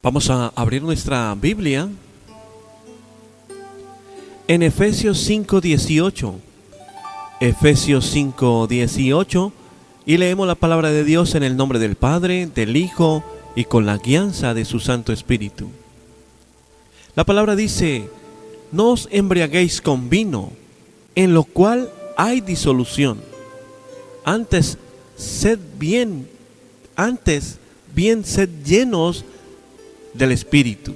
Vamos a abrir nuestra Biblia en Efesios 5:18. Efesios 5:18, y leemos la palabra de Dios en el nombre del Padre, del Hijo y con la guianza de su Santo Espíritu. La palabra dice: no os embriaguéis con vino, en lo cual hay disolución. Antes bien sed llenos del Espíritu.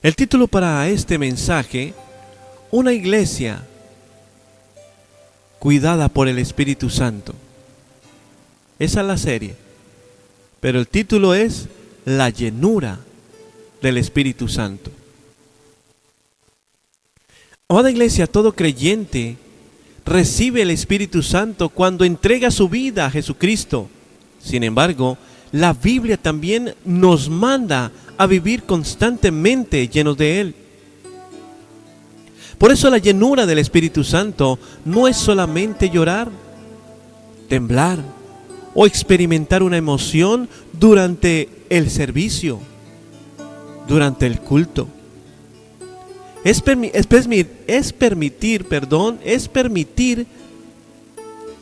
El título para este mensaje: una iglesia cuidada por el Espíritu Santo. Esa es la serie, pero el título es la llenura del Espíritu Santo. Amada iglesia, todo creyente recibe el Espíritu Santo cuando entrega su vida a Jesucristo. Sin embargo, la Biblia también nos manda a vivir constantemente llenos de Él. Por eso la llenura del Espíritu Santo no es solamente llorar, temblar o experimentar una emoción durante el servicio, durante el culto. Es permitir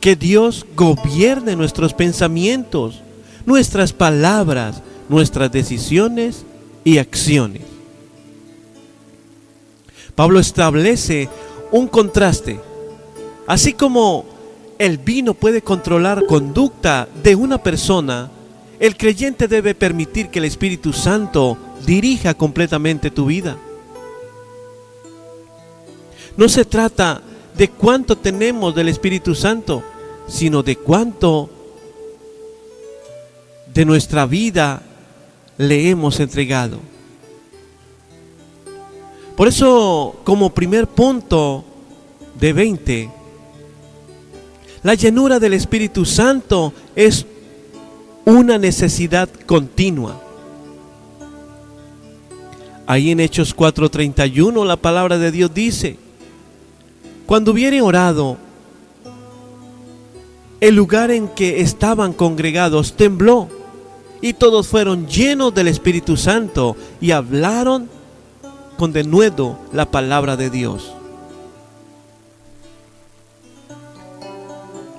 que Dios gobierne nuestros pensamientos, nuestras palabras, nuestras decisiones y acciones. Pablo establece un contraste. Así como el vino puede controlar la conducta de una persona, el creyente debe permitir que el Espíritu Santo dirija completamente tu vida. No se trata de cuánto tenemos del Espíritu Santo, sino de cuánto de nuestra vida le hemos entregado. Por eso, como primer punto de 20, la llenura del Espíritu Santo es una necesidad continua. Ahí en Hechos 4:31 la palabra de Dios dice: cuando hubiere orado, el lugar en que estaban congregados tembló, y todos fueron llenos del Espíritu Santo y hablaron con denuedo la palabra de Dios.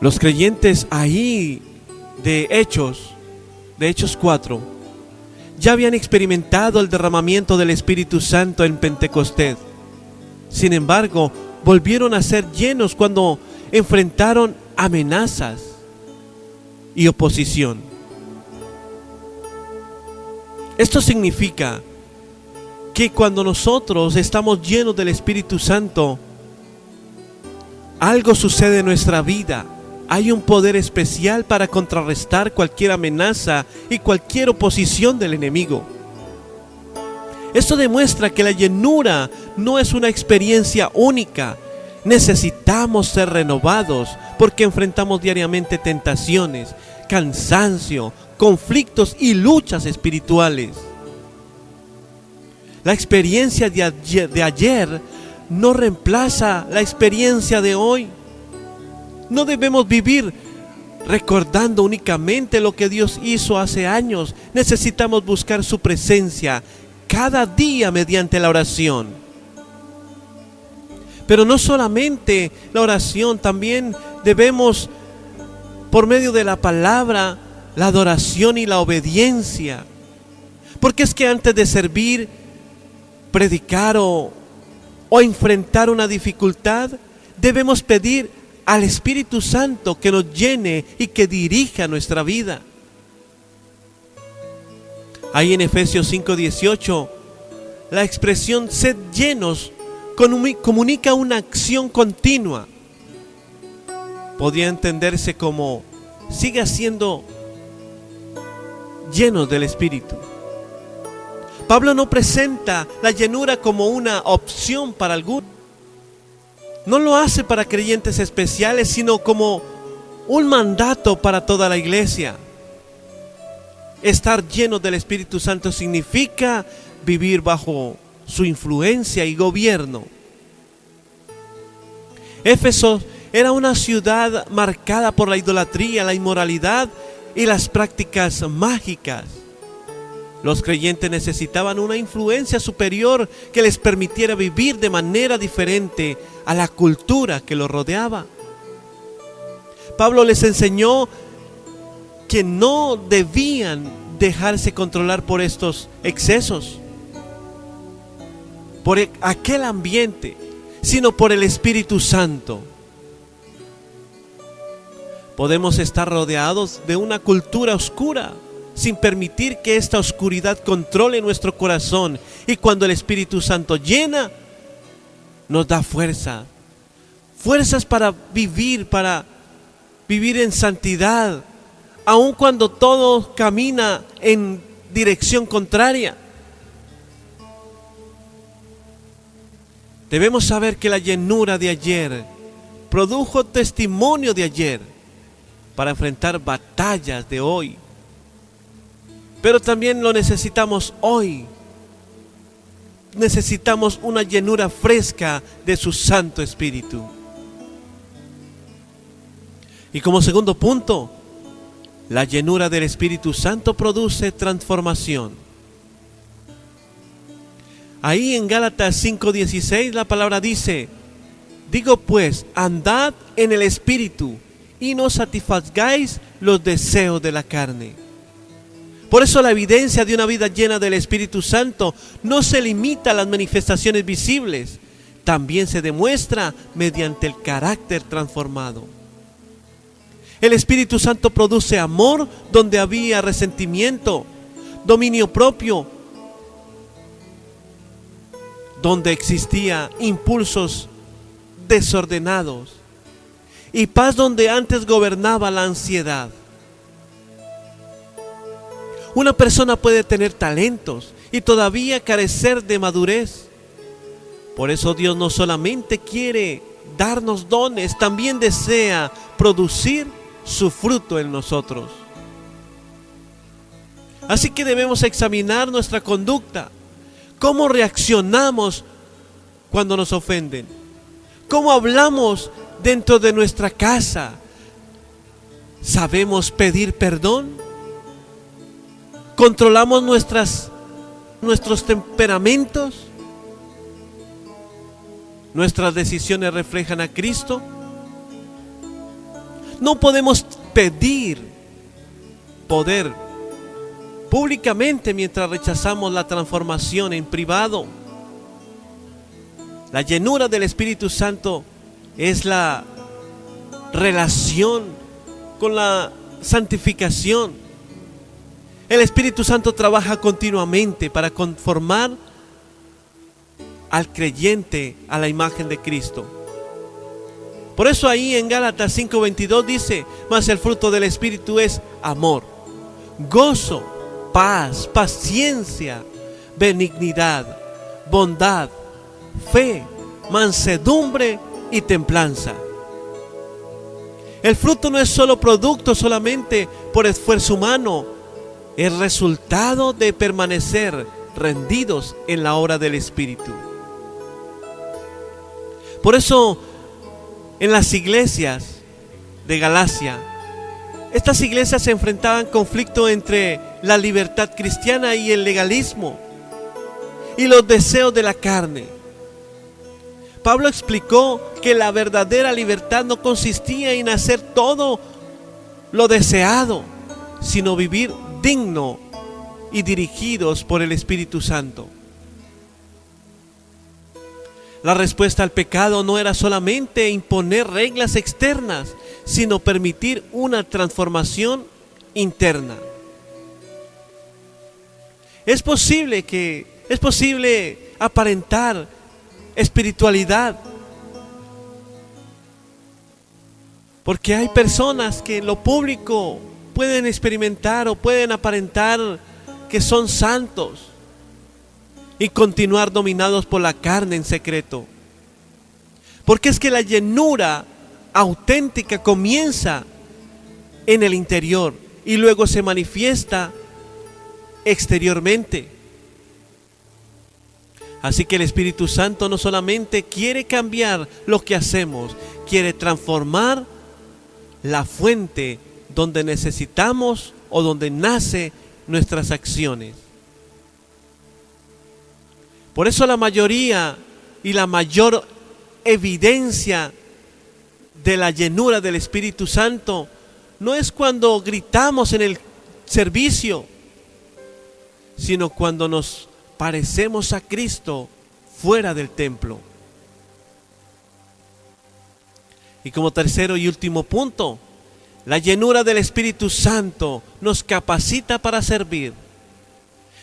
Los creyentes ahí de Hechos 4 ya habían experimentado el derramamiento del Espíritu Santo en Pentecostés. Sin embargo, volvieron a ser llenos cuando enfrentaron amenazas y oposición. Esto significa que cuando nosotros estamos llenos del Espíritu Santo, algo sucede en nuestra vida. Hay un poder especial para contrarrestar cualquier amenaza y cualquier oposición del enemigo. Esto demuestra que la llenura no es una experiencia única. Necesitamos ser renovados porque enfrentamos diariamente tentaciones, cansancio, conflictos y luchas espirituales. La experiencia de ayer no reemplaza la experiencia de hoy. No debemos vivir recordando únicamente lo que Dios hizo hace años. Necesitamos buscar su presencia cada día mediante la oración. Pero no solamente la oración, también debemos, por medio de la palabra, la adoración y la obediencia. Porque es que antes de servir, predicar o enfrentar una dificultad, debemos pedir al Espíritu Santo que nos llene y que dirija nuestra vida. Ahí en Efesios 5:18, la expresión sed llenos comunica una acción continua. Podría entenderse como: siga siendo llenos del Espíritu. Pablo no presenta la llenura como una opción para algunos. No lo hace para creyentes especiales, sino como un mandato para toda la iglesia. Estar lleno del Espíritu Santo significa vivir bajo su influencia y gobierno. Éfeso era una ciudad marcada por la idolatría, la inmoralidad y las prácticas mágicas. Los creyentes necesitaban una influencia superior que les permitiera vivir de manera diferente a la cultura que los rodeaba. Pablo les enseñó que no debían dejarse controlar por estos excesos, por aquel ambiente, sino por el Espíritu Santo. Podemos estar rodeados de una cultura oscura sin permitir que esta oscuridad controle nuestro corazón, y cuando el Espíritu Santo llena, nos da fuerzas para vivir en santidad, aun cuando todo camina en dirección contraria. Debemos saber que la llenura de ayer produjo testimonio de ayer para enfrentar batallas de hoy. Pero también lo necesitamos hoy. Necesitamos una llenura fresca de su Santo Espíritu. Y como segundo punto, la llenura del Espíritu Santo produce transformación. Ahí en Gálatas 5:16 la palabra dice: digo pues, andad en el Espíritu y no satisfagáis los deseos de la carne. Por eso la evidencia de una vida llena del Espíritu Santo no se limita a las manifestaciones visibles, también se demuestra mediante el carácter transformado. El Espíritu Santo produce amor donde había resentimiento, dominio propio donde existía impulsos desordenados, y paz donde antes gobernaba la ansiedad. Una persona puede tener talentos y todavía carecer de madurez. Por eso Dios no solamente quiere darnos dones, también desea producir su fruto en nosotros. Así que debemos examinar nuestra conducta. ¿Cómo reaccionamos cuando nos ofenden? ¿Cómo hablamos dentro de nuestra casa? ¿Sabemos pedir perdón? ¿Controlamos nuestros temperamentos? ¿Nuestras decisiones reflejan a Cristo? No podemos pedir poder públicamente mientras rechazamos la transformación en privado. La llenura del Espíritu Santo es la relación con la santificación. El Espíritu Santo trabaja continuamente para conformar al creyente a la imagen de Cristo. Por eso ahí en Gálatas 5:22 dice: mas el fruto del Espíritu es amor, gozo, paz, paciencia, benignidad, bondad, fe, mansedumbre y templanza. El fruto no es solo producto solamente por esfuerzo humano, es resultado de permanecer rendidos en la obra del Espíritu. Por eso en las iglesias de Galacia, estas iglesias se enfrentaban conflicto entre la libertad cristiana y el legalismo y los deseos de la carne. Pablo explicó que la verdadera libertad no consistía en hacer todo lo deseado, sino vivir digno y dirigidos por el Espíritu Santo. La respuesta al pecado no era solamente imponer reglas externas, sino permitir una transformación interna. Es posible aparentar espiritualidad, porque hay personas que en lo público pueden experimentar o pueden aparentar que son santos y continuar dominados por la carne en secreto. Porque es que la llenura auténtica comienza en el interior y luego se manifiesta exteriormente. Así que el Espíritu Santo no solamente quiere cambiar lo que hacemos, quiere transformar la fuente donde necesitamos o donde nace nuestras acciones. Por eso la mayoría y la mayor evidencia de la llenura del Espíritu Santo no es cuando gritamos en el servicio, sino cuando nos parecemos a Cristo fuera del templo. Y como tercero y último punto, la llenura del Espíritu Santo nos capacita para servir.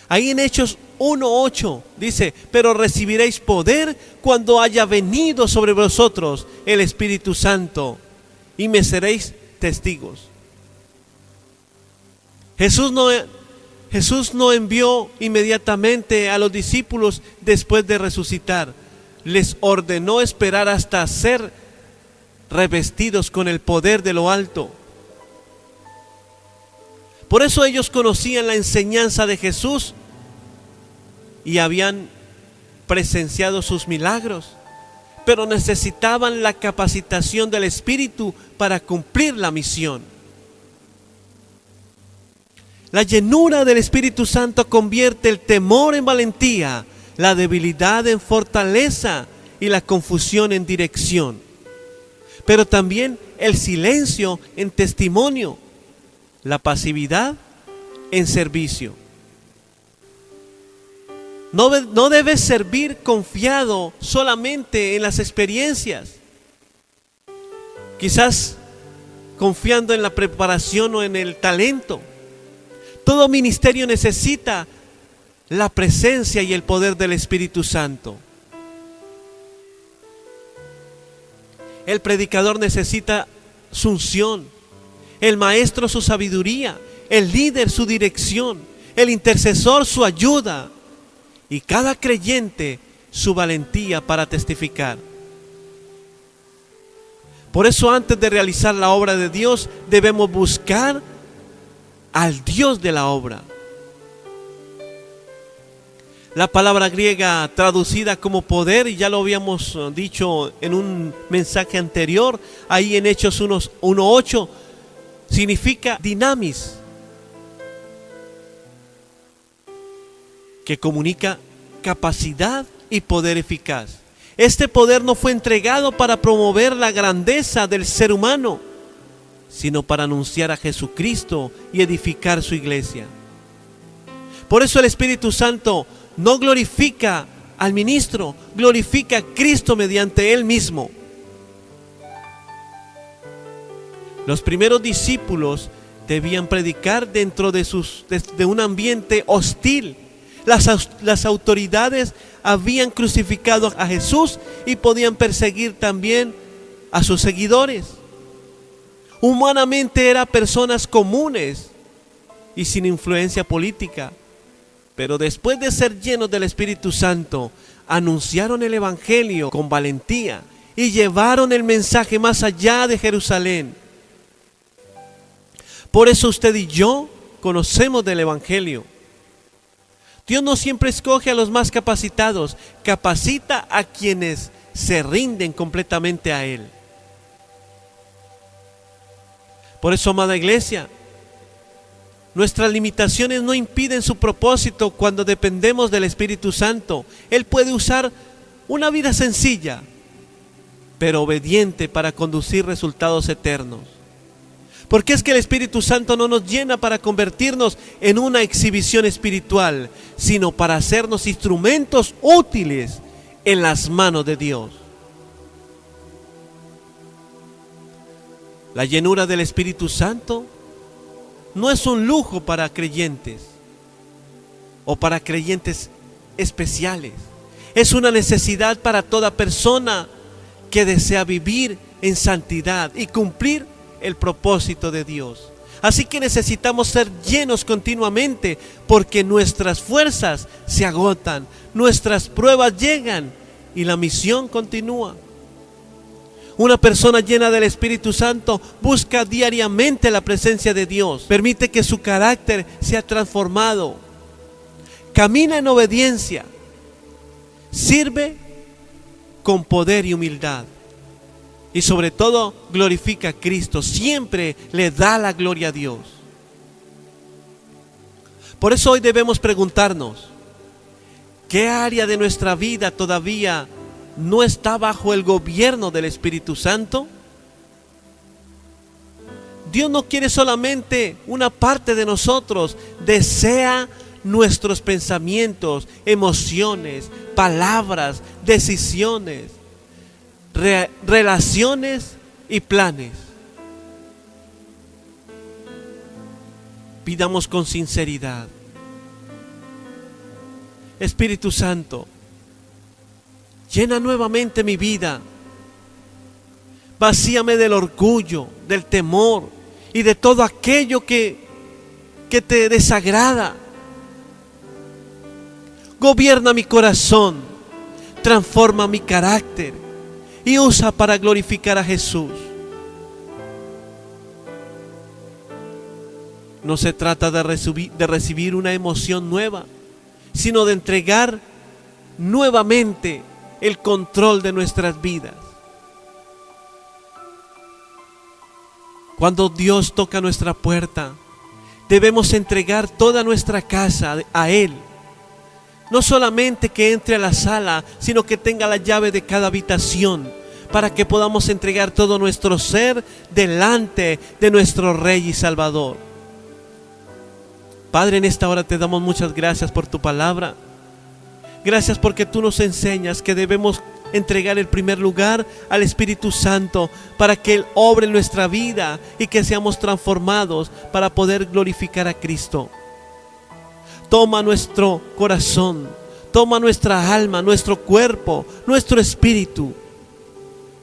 Ahí en Hechos 1:8 dice: pero recibiréis poder cuando haya venido sobre vosotros el Espíritu Santo, y me seréis testigos. Jesús no envió inmediatamente a los discípulos después de resucitar. Les ordenó esperar hasta ser revestidos con el poder de lo alto. Por eso ellos conocían la enseñanza de Jesús y habían presenciado sus milagros, pero necesitaban la capacitación del Espíritu para cumplir la misión. La llenura del Espíritu Santo convierte el temor en valentía, la debilidad en fortaleza y la confusión en dirección. Pero también el silencio en testimonio, la pasividad en servicio. No debes servir confiado solamente en las experiencias, quizás confiando en la preparación o en el talento. Todo ministerio necesita la presencia y el poder del Espíritu Santo. El predicador necesita su unción, el maestro su sabiduría, el líder su dirección, el intercesor su ayuda y cada creyente su valentía para testificar. Por eso, antes de realizar la obra de Dios, debemos buscar al Dios de la obra. La palabra griega traducida como poder, y ya lo habíamos dicho en un mensaje anterior, ahí en Hechos 1:8, significa dinamis, que comunica capacidad y poder eficaz. Este poder no fue entregado para promover la grandeza del ser humano, sino para anunciar a Jesucristo y edificar su iglesia. Por eso el Espíritu Santo no glorifica al ministro, glorifica a Cristo mediante él mismo. Los primeros discípulos debían predicar dentro de un ambiente hostil. Las autoridades habían crucificado a Jesús y podían perseguir también a sus seguidores. Humanamente eran personas comunes y sin influencia política, pero después de ser llenos del Espíritu Santo, anunciaron el Evangelio con valentía y llevaron el mensaje más allá de Jerusalén. Por eso usted y yo conocemos del Evangelio. Dios no siempre escoge a los más capacitados, capacita a quienes se rinden completamente a Él. Por eso, amada iglesia, nuestras limitaciones no impiden su propósito cuando dependemos del Espíritu Santo. Él puede usar una vida sencilla, pero obediente para conducir resultados eternos. Porque es que el Espíritu Santo no nos llena para convertirnos en una exhibición espiritual, sino para hacernos instrumentos útiles en las manos de Dios. La llenura del Espíritu Santo no es un lujo para creyentes o para creyentes especiales. Es una necesidad para toda persona que desea vivir en santidad y cumplir el propósito de Dios. Así que necesitamos ser llenos continuamente, porque nuestras fuerzas se agotan, nuestras pruebas llegan y la misión continúa. Una persona llena del Espíritu Santo busca diariamente la presencia de Dios, permite que su carácter sea transformado, camina en obediencia, sirve con poder y humildad. Y sobre todo glorifica a Cristo, siempre le da la gloria a Dios. Por eso hoy debemos preguntarnos, ¿Qué área de nuestra vida todavía no está bajo el gobierno del Espíritu Santo? Dios no quiere solamente una parte de nosotros, desea nuestros pensamientos, emociones, palabras, decisiones, relaciones y planes. Pidamos con sinceridad: Espíritu Santo, llena nuevamente mi vida, vacíame del orgullo, del temor y de todo aquello que te desagrada. Gobierna mi corazón, transforma mi carácter y usa para glorificar a Jesús. No se trata de recibir una emoción nueva, sino de entregar nuevamente el control de nuestras vidas. Cuando Dios toca nuestra puerta, debemos entregar toda nuestra casa a Él. No solamente que entre a la sala, sino que tenga la llave de cada habitación, para que podamos entregar todo nuestro ser delante de nuestro Rey y Salvador. Padre, en esta hora te damos muchas gracias por tu palabra. Gracias porque tú nos enseñas que debemos entregar el primer lugar al Espíritu Santo para que Él obre en nuestra vida y que seamos transformados para poder glorificar a Cristo. Toma nuestro corazón, toma nuestra alma, nuestro cuerpo, nuestro espíritu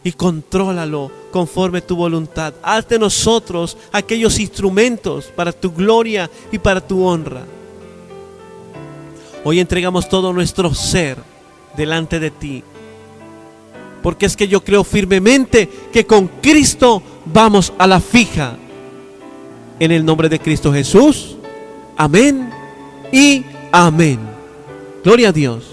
y contrólalo conforme tu voluntad. Haz de nosotros aquellos instrumentos para tu gloria y para tu honra. Hoy entregamos todo nuestro ser delante de ti, porque es que yo creo firmemente que con Cristo vamos a la fija. En el nombre de Cristo Jesús, amén y amén. Gloria a Dios.